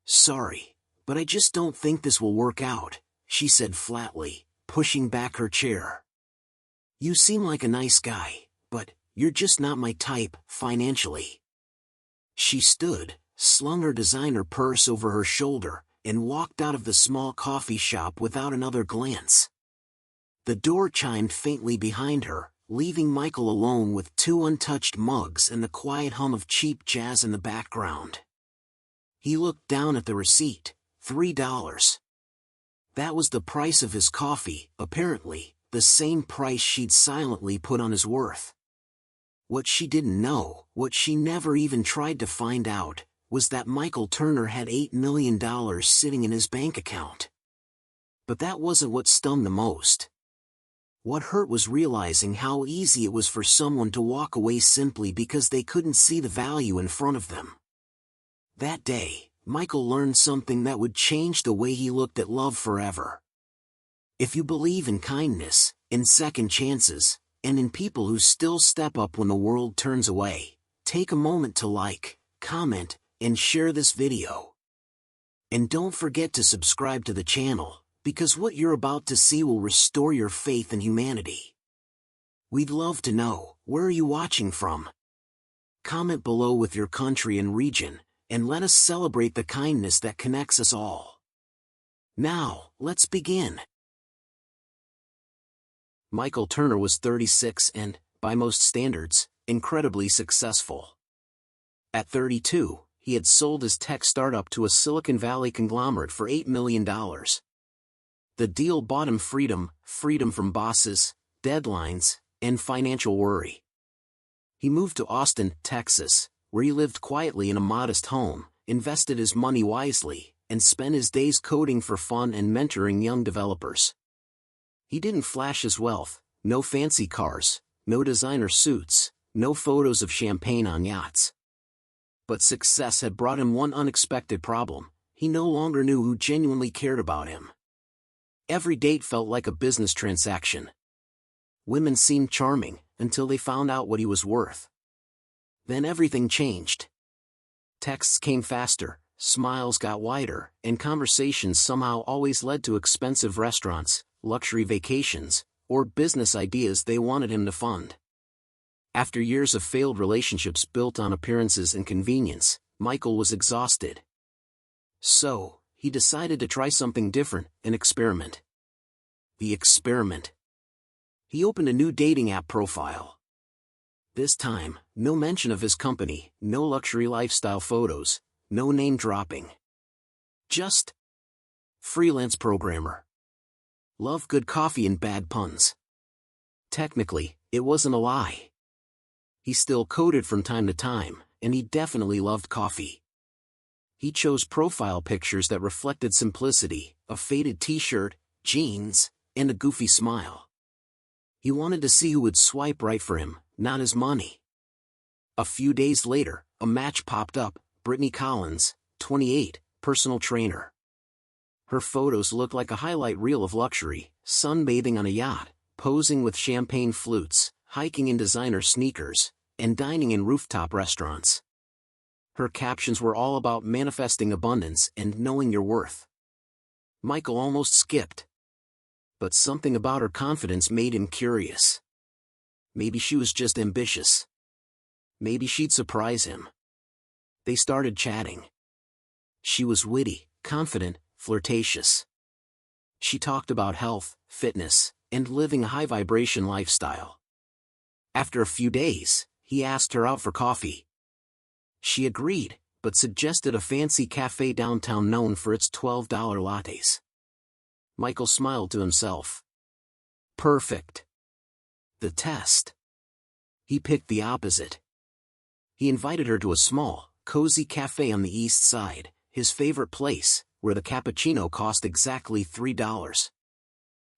"Sorry, but I just don't think this will work out," she said flatly, pushing back her chair. "You seem like a nice guy, but you're just not my type, financially." She stood, slung her designer purse over her shoulder, and walked out of the small coffee shop without another glance. The door chimed faintly behind her, leaving Michael alone with 2 untouched mugs and the quiet hum of cheap jazz in the background. He looked down at the receipt, $3. That was the price of his coffee, apparently, the same price she'd silently put on his worth. What she didn't know, what she never even tried to find out, was that Michael Turner had $8 million sitting in his bank account. But that wasn't what stung the most. What hurt was realizing how easy it was for someone to walk away simply because they couldn't see the value in front of them. That day, Michael learned something that would change the way he looked at love forever. If you believe in kindness, in second chances, and in people who still step up when the world turns away, take a moment to like, comment, and share this video. And don't forget to subscribe to the channel, because what you're about to see will restore your faith in humanity. We'd love to know, where are you watching from? Comment below with your country and region, and let us celebrate the kindness that connects us all. Now, let's begin. Michael Turner was 36 and, by most standards, incredibly successful. At 32, he had sold his tech startup to a Silicon Valley conglomerate for $8 million. The deal bought him freedom from bosses, deadlines, and financial worry. He moved to Austin, Texas, where he lived quietly in a modest home, invested his money wisely, and spent his days coding for fun and mentoring young developers. He didn't flash his wealth, no fancy cars, no designer suits, no photos of champagne on yachts. But success had brought him one unexpected problem: he no longer knew who genuinely cared about him. Every date felt like a business transaction. Women seemed charming, until they found out what he was worth. Then everything changed. Texts came faster, smiles got wider, and conversations somehow always led to expensive restaurants, luxury vacations, or business ideas they wanted him to fund. After years of failed relationships built on appearances and convenience, Michael was exhausted. So, he decided to try something different, an experiment. The experiment. He opened a new dating app profile. This time, no mention of his company, no luxury lifestyle photos, no name dropping. Just freelance programmer. Love good coffee and bad puns. Technically, it wasn't a lie. He still coded from time to time, and he definitely loved coffee. He chose profile pictures that reflected simplicity, a faded t-shirt, jeans, and a goofy smile. He wanted to see who would swipe right for him, not his money. A few days later, a match popped up: Brittany Collins, 28, personal trainer. Her photos looked like a highlight reel of luxury: sunbathing on a yacht, posing with champagne flutes, hiking in designer sneakers, and dining in rooftop restaurants. Her captions were all about manifesting abundance and knowing your worth. Michael almost skipped. But something about her confidence made him curious. Maybe she was just ambitious. Maybe she'd surprise him. They started chatting. She was witty, confident, flirtatious. She talked about health, fitness, and living a high-vibration lifestyle. After a few days, he asked her out for coffee. She agreed, but suggested a fancy café downtown known for its $12 lattes. Michael smiled to himself. Perfect. The test. He picked the opposite. He invited her to a small, cozy café on the east side, his favorite place, where the cappuccino cost exactly $3.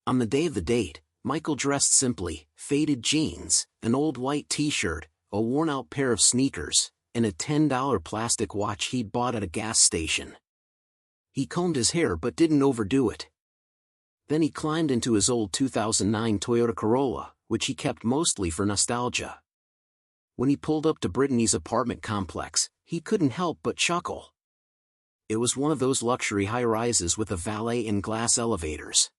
On the day of the date, Michael dressed simply: faded jeans, an old white t-shirt, a worn-out pair of sneakers, and a $10 plastic watch he'd bought at a gas station. He combed his hair but didn't overdo it. Then he climbed into his old 2009 Toyota Corolla, which he kept mostly for nostalgia. When he pulled up to Brittany's apartment complex, he couldn't help but chuckle. It was one of those luxury high-rises with a valet and glass elevators.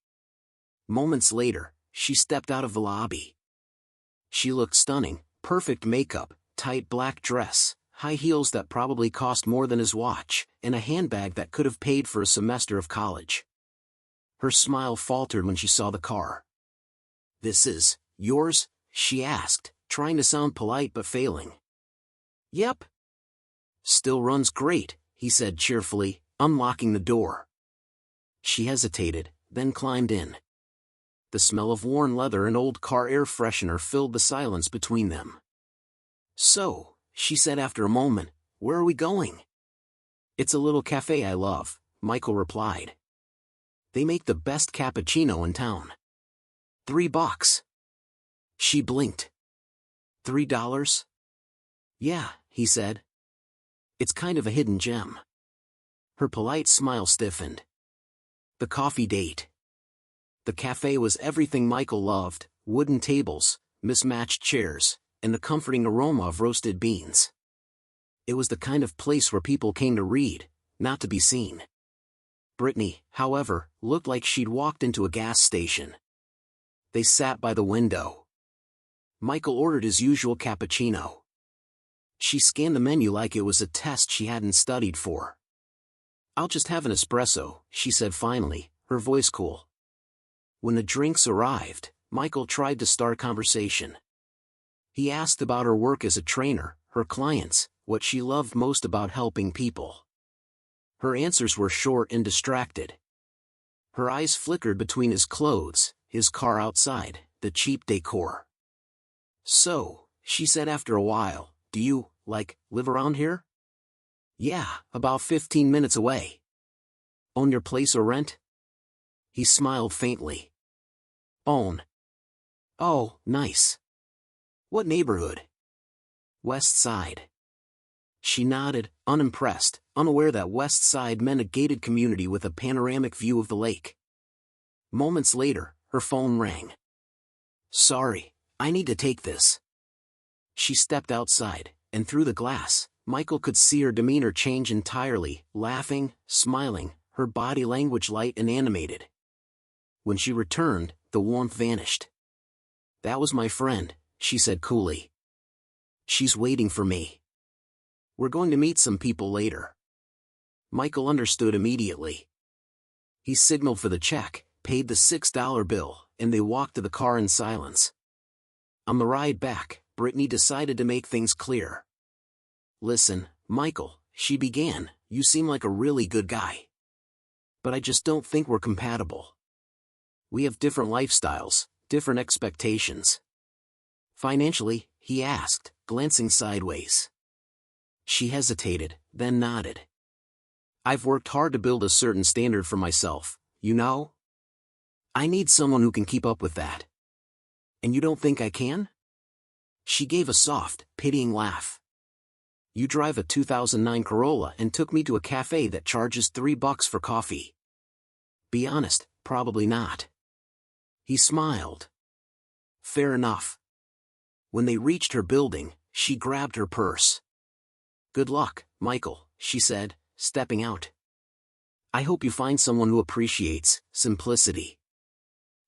Moments later, she stepped out of the lobby. She looked stunning, perfect makeup, tight black dress, high heels that probably cost more than his watch, and a handbag that could have paid for a semester of college. Her smile faltered when she saw the car. "This is yours?" she asked, trying to sound polite but failing. "Yep." "Still runs great," he said cheerfully, unlocking the door. She hesitated, then climbed in. The smell of worn leather and old car air freshener filled the silence between them. "So," she said after a moment, "where are we going?" "It's a little cafe I love," Michael replied. "They make the best cappuccino in town. $3. She blinked. $3? "Yeah," he said. "It's kind of a hidden gem." Her polite smile stiffened. The coffee date. The cafe was everything Michael loved: wooden tables, mismatched chairs, and the comforting aroma of roasted beans. It was the kind of place where people came to read, not to be seen. Brittany, however, looked like she'd walked into a gas station. They sat by the window. Michael ordered his usual cappuccino. She scanned the menu like it was a test she hadn't studied for. "I'll just have an espresso," she said finally, her voice cool. When the drinks arrived, Michael tried to start a conversation. He asked about her work as a trainer, her clients, what she loved most about helping people. Her answers were short and distracted. Her eyes flickered between his clothes, his car outside, the cheap decor. "So," she said after a while, "do you, live around here?" "Yeah, about 15 minutes away." "Own your place or rent?" He smiled faintly. "Own." "Oh, nice. What neighborhood?" "West Side." She nodded, unimpressed, unaware that West Side meant a gated community with a panoramic view of the lake. Moments later, her phone rang. "Sorry, I need to take this." She stepped outside, and through the glass, Michael could see her demeanor change entirely, laughing, smiling, her body language light and animated. When she returned, the warmth vanished. "That was my friend," she said coolly. "She's waiting for me. We're going to meet some people later." Michael understood immediately. He signaled for the check, paid the $6 bill, and they walked to the car in silence. On the ride back, Brittany decided to make things clear. "Listen, Michael," she began, "you seem like a really good guy. But I just don't think we're compatible. We have different lifestyles, different expectations." "Financially?" he asked, glancing sideways. She hesitated, then nodded. "I've worked hard to build a certain standard for myself, you know? I need someone who can keep up with that. And you don't think I can?" She gave a soft, pitying laugh. "You drive a 2009 Corolla and took me to a cafe that charges $3 for coffee. Be honest, probably not." He smiled. "Fair enough." When they reached her building, she grabbed her purse. "Good luck, Michael," she said, stepping out. "I hope you find someone who appreciates simplicity."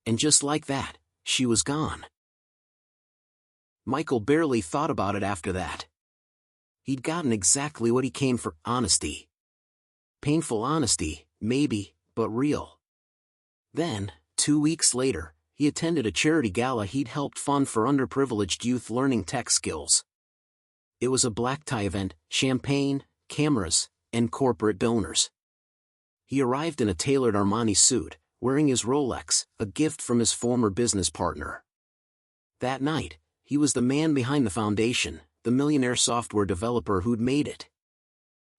And just like that, she was gone. Michael barely thought about it after that. He'd gotten exactly what he came for: honesty. Painful honesty, maybe, but real. Then, 2 weeks later, he attended a charity gala he'd helped fund for underprivileged youth learning tech skills. It was a black tie event, champagne, cameras, and corporate donors. He arrived in a tailored Armani suit, wearing his Rolex, a gift from his former business partner. That night, he was the man behind the foundation, the millionaire software developer who'd made it.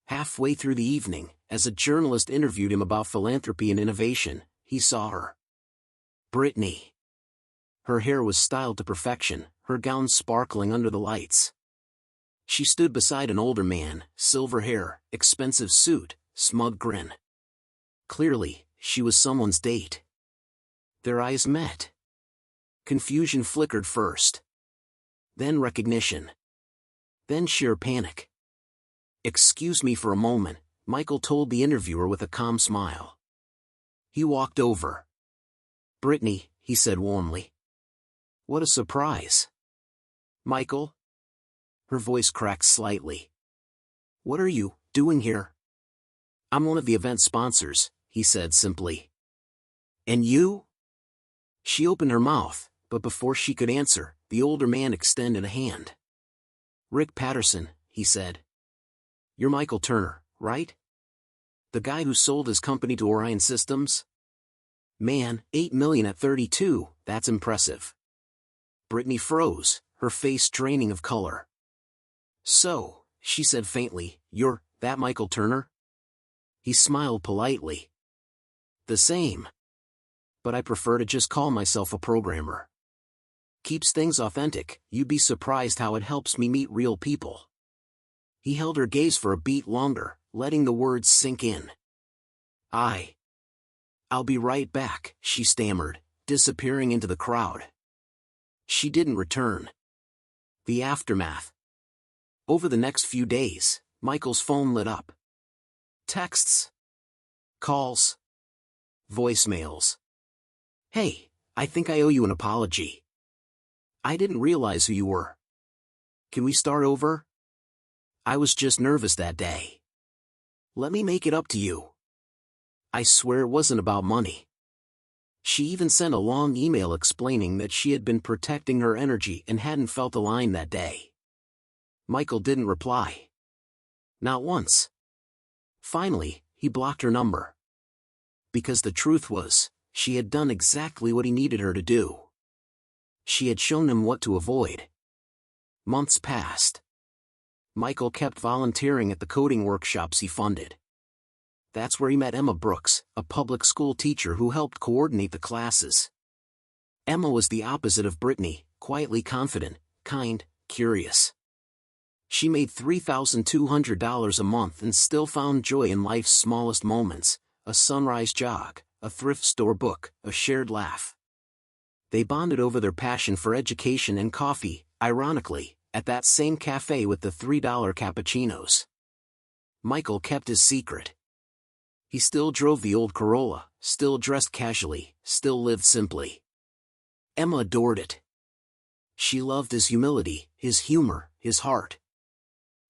Halfway through the evening, as a journalist interviewed him about philanthropy and innovation, he saw her. Brittany. Her hair was styled to perfection, her gown sparkling under the lights. She stood beside an older man, silver hair, expensive suit, smug grin. Clearly, she was someone's date. Their eyes met. Confusion flickered first. Then recognition. Then sheer panic. "Excuse me for a moment," Michael told the interviewer with a calm smile. He walked over. "Brittany," he said warmly. "What a surprise." "Michael?" Her voice cracked slightly. "What are you doing here?" "I'm one of the event sponsors," he said simply. "And you?" She opened her mouth, but before she could answer, the older man extended a hand. "Rick Patterson," he said. "You're Michael Turner, right? The guy who sold his company to Orion Systems? Man, $8 million at 32, that's impressive." Brittany froze, her face draining of color. "So," she said faintly, "you're that Michael Turner?" He smiled politely. "The same. But I prefer to just call myself a programmer. Keeps things authentic. You'd be surprised how it helps me meet real people." He held her gaze for a beat longer, letting the words sink in. I'll be right back," she stammered, disappearing into the crowd. She didn't return. The aftermath. Over the next few days, Michael's phone lit up. Texts. Calls. Voicemails. "Hey, I think I owe you an apology. I didn't realize who you were. Can we start over? I was just nervous that day. Let me make it up to you. I swear it wasn't about money." She even sent a long email explaining that she had been protecting her energy and hadn't felt aligned that day. Michael didn't reply. Not once. Finally, he blocked her number. Because the truth was, she had done exactly what he needed her to do. She had shown him what to avoid. Months passed. Michael kept volunteering at the coding workshops he funded. That's where he met Emma Brooks, a public school teacher who helped coordinate the classes. Emma was the opposite of Brittany, quietly confident, kind, curious. She made $3,200 a month and still found joy in life's smallest moments: a sunrise jog, a thrift store book, a shared laugh. They bonded over their passion for education and coffee, ironically, at that same café with the $3 cappuccinos. Michael kept his secret. He still drove the old Corolla, still dressed casually, still lived simply. Emma adored it. She loved his humility, his humor, his heart.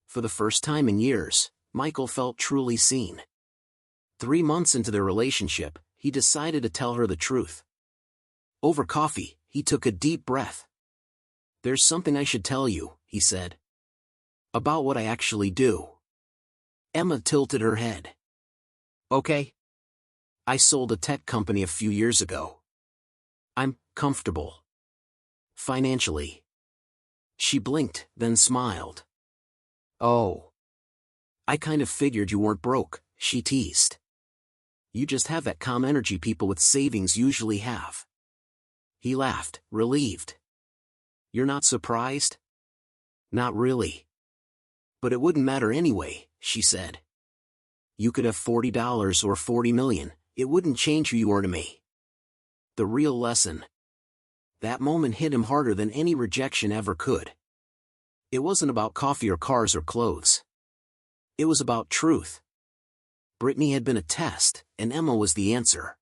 For the first time in years, Michael felt truly seen. 3 months into their relationship, he decided to tell her the truth. Over coffee, he took a deep breath. "There's something I should tell you," he said. "About what I actually do." Emma tilted her head. "Okay. I sold a tech company a few years ago. I'm comfortable. Financially." She blinked, then smiled. "Oh. I kind of figured you weren't broke," she teased. "You just have that calm energy people with savings usually have." He laughed, relieved. "You're not surprised?" "Not really. But it wouldn't matter anyway," she said. "You could have $40 or $40 million, it wouldn't change who you are to me." The real lesson. That moment hit him harder than any rejection ever could. It wasn't about coffee or cars or clothes. It was about truth. Brittany had been a test, and Emma was the answer.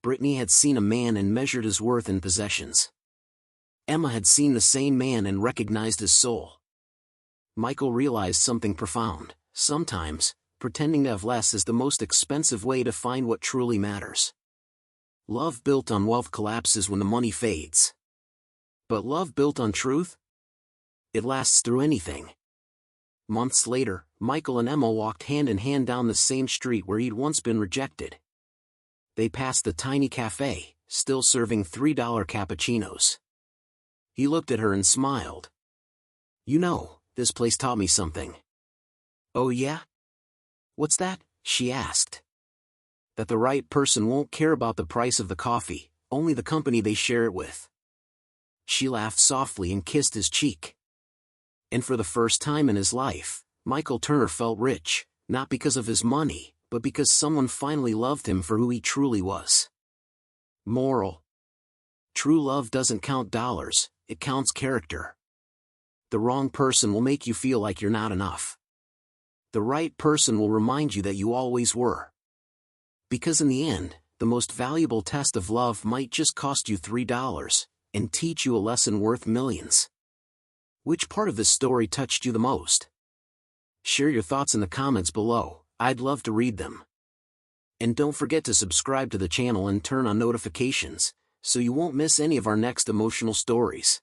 Brittany had seen a man and measured his worth in possessions. Emma had seen the same man and recognized his soul. Michael realized something profound. Sometimes, pretending to have less is the most expensive way to find what truly matters. Love built on wealth collapses when the money fades. But love built on truth? It lasts through anything. Months later, Michael and Emma walked hand in hand down the same street where he'd once been rejected. They passed the tiny cafe, still serving $3 cappuccinos. He looked at her and smiled. "You know, this place taught me something." "Oh yeah? What's that?" she asked. "That the right person won't care about the price of the coffee, only the company they share it with." She laughed softly and kissed his cheek. And for the first time in his life, Michael Turner felt rich, not because of his money, but because someone finally loved him for who he truly was. Moral: true love doesn't count dollars, it counts character. The wrong person will make you feel like you're not enough. the right person will remind you that you always were. Because in the end, the most valuable test of love might just cost you $3 and teach you a lesson worth millions. Which part of this story touched you the most? Share your thoughts in the comments below. I'd love to read them. And don't forget to subscribe to the channel and turn on notifications, so you won't miss any of our next emotional stories.